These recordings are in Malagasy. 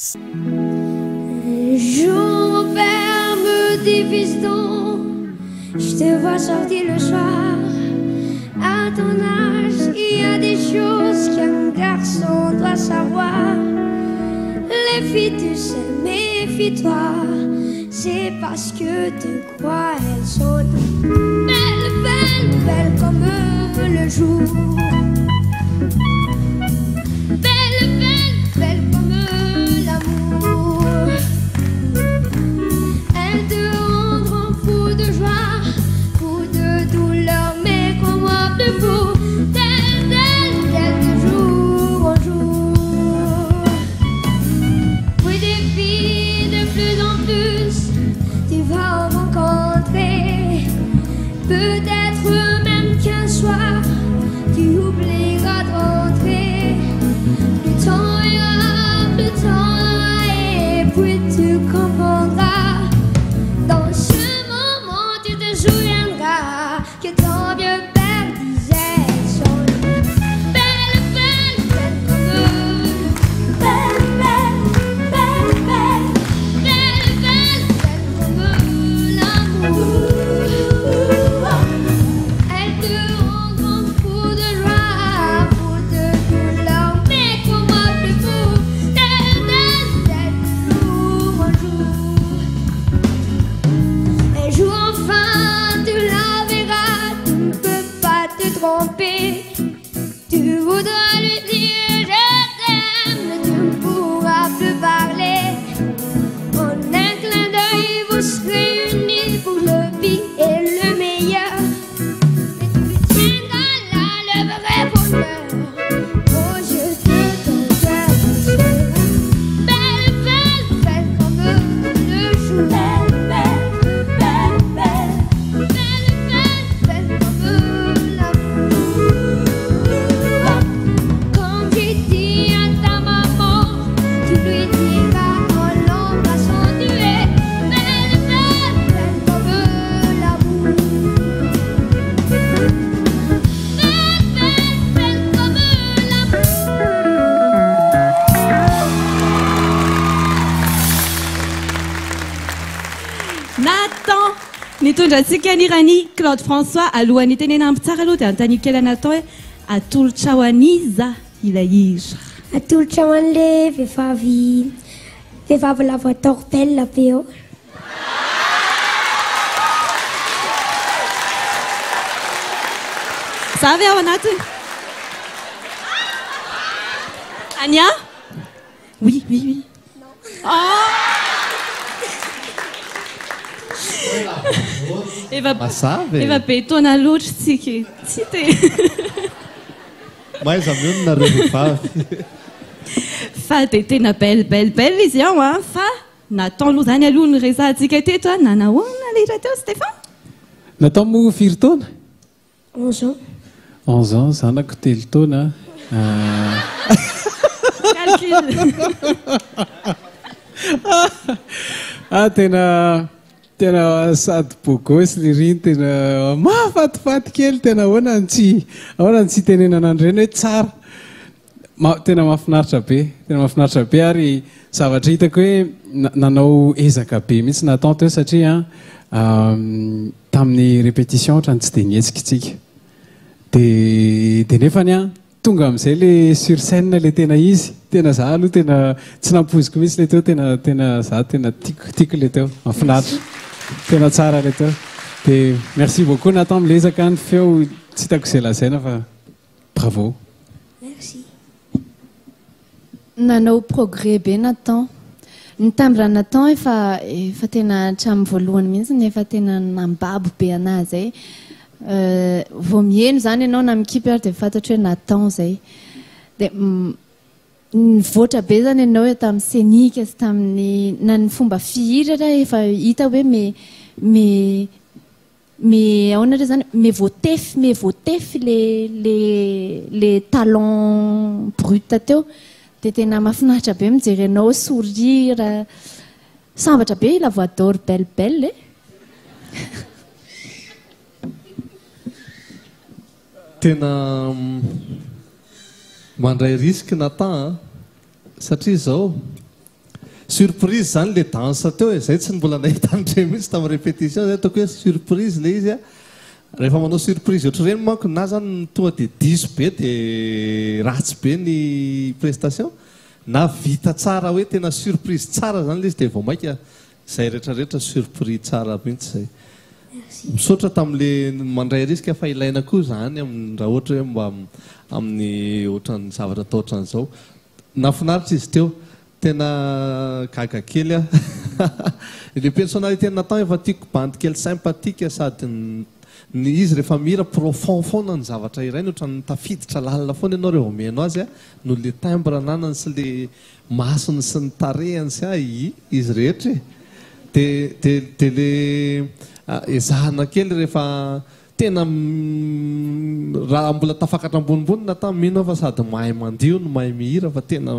Un jour mon père me dit fiston, je te vois sortir le soir. À ton âge, il y a des choses qu'un garçon doit savoir. Les filles, tu sais, méfie-toi, c'est parce que tu crois elles sont belles, belles, belles comme le jour. Belles, belles, belles comme l'amour. Elles te rendront fou de joie, fou de douleur, mais crois-moi plus fou. Telle, telle, telle de jour en jour. Oui, des filles de plus en plus, tu vas en rencontrer. Peut-être même qu'un soir, tu oublieras de rentrer. Plus temps ira, plus temps ira, et puis tu comprendras. Dans ce moment, tu te souviendras que ton vieux père disait elles sont belles, belles, belles comme belles, belles, belles, belles, belles, belles, belles comme l'amour. Elles te rendront fou de joie, fou de douleur, mais crois-moi plus fou. Telle, telle, telle, jour en jour. Un jour enfin tu la verras, tu ne peux pas te tromper. Tu voudras lui dire je t'aime, mais tu ne pourras plus parler. En un clin d'œil vous serez unis pour le pire et le meilleur. Mais tu lui tiendras là le vrai bonheur aux yeux de ton cœur, ma soeur. Belle, belle, belle comme le jour. Belle, belle, belle, belle, belle, belle comme l'amour. Quand tu dis à ta maman, tu lui diras en l'embrassant tu es belle, belle, belle comme l'amour. Belle, belle, belle comme l'amour. Nathan nitondratsika ny rany Claude François alohan'ny tenena ampitsara aloha dia anontany kely Nathan hoe atolotra ho aniza ilay izy. Atolotra ho an'le vehivavy lava torpelle be eo. Zavy ao anatiny. Ania? Oui, oui, oui. Oh! Efa be taona loatra tsika tsy te. Maiza mionona rehevavy. Fa dia tena belle izy ao a. Fa Nathan aloha zany aloha ny resahantsika teto a. Nanahoana lehitra teo Stéphane? Nathan moa firy taona? 11 ans. 11 ans, zanako 3 taona. Calcul. Tena sady bogosy le riny, tena mahafatifaty kely, tena ahoana ny tsy tenenana an'ireny hoe tsara. Tena mahafinaritra be ary zavatra hitako hoe nanao ezaka be mihitsy Nathan teo satria tamin'ny répétition ohatrany tsy dia nihetsiky tsika. Dia nefany a tonga amin'izay le sur scène le tena izy, tena za aloha tena tsy nampoziko mihitsy le teo, tena za tena tiako le teo, mahafinaritra. Tena tsara le teo. Dia merci beaucoup Nathan milezaka ny feo tsy hitako izay lazaina fa bravo. Merci. Nanao progrès be Nathan. Ny timbre Nathan efa tena hatramin'ny voalohany mihitsy nefa tena nambabo be anazy zay. Vao mihaino zany ianao na mikipy ary dia fantatro hoe Nathan zay. Dia nivoatra be zany ianao hoe tamin'ny scénique sy tamin'ny na ny fomba fihiratra efa hita hoe me ahoana re zany me voatefy le talent brut teo. Dia tena mahafinaritra be mijery anao sourire sambatra be la voix d'or belle. Tena mandray risque Nathan satria zao surprise zany le danse teo e zay tsy mbola nahitandre mihitsy tamin'ny répétition zay ataoko hoe surprise le izy a rehefa manao surprise ohatry reny manko na zany tonga de diso be de ratsy be ny prestation na vita tsara hoe tena surprise tsara zany le izy de vao maika zay rehetrarehetra surprise tsara mihitsy zay misaotra tamin'le mandray risika fa ilaina koa zany raha ohatra hoe mba amin'ny ohatran'ny zavatra atao ohatran'izao nafinaritra izy teo tena gaga kely a le personnalité natao efa tiako bandy kely sympathique sady ny izy rehefa mira profond foana ny zavatra iray ny ohatran'ny tafiditra lalina foana ianao rehefa omeno azy a no le timbre ananany sy le masony sy ny tarehany sy izy rehetra de le ezahana kely rehefa tena raha mbola tafakatra ambonimbony natao mino fa sady mahay mandio no mahay mihira fa tena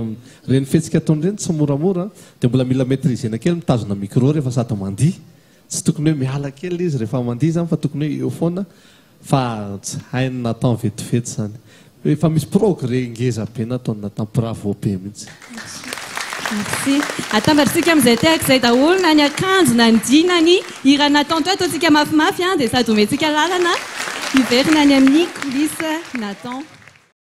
reny fetsika ataony reny tsy moramora de mbola mila maîtrisena kely mitazona micro rehefa sady mandia tsy tokony hoe miala kely izy rehefa mandia zany fa tokony hoe eo foana fa tsy hainy natao vetivety zany efa misy progrès ngeza be nataony natao bravo be mihitsy. Merci. Atambatsika amin'izay tehaka izay daholo na ny akanjo na ny dinany hira natao toy ataontsika mafimafy dia sady omentsika lalana hiverina any amin'ny coulisse Nathan.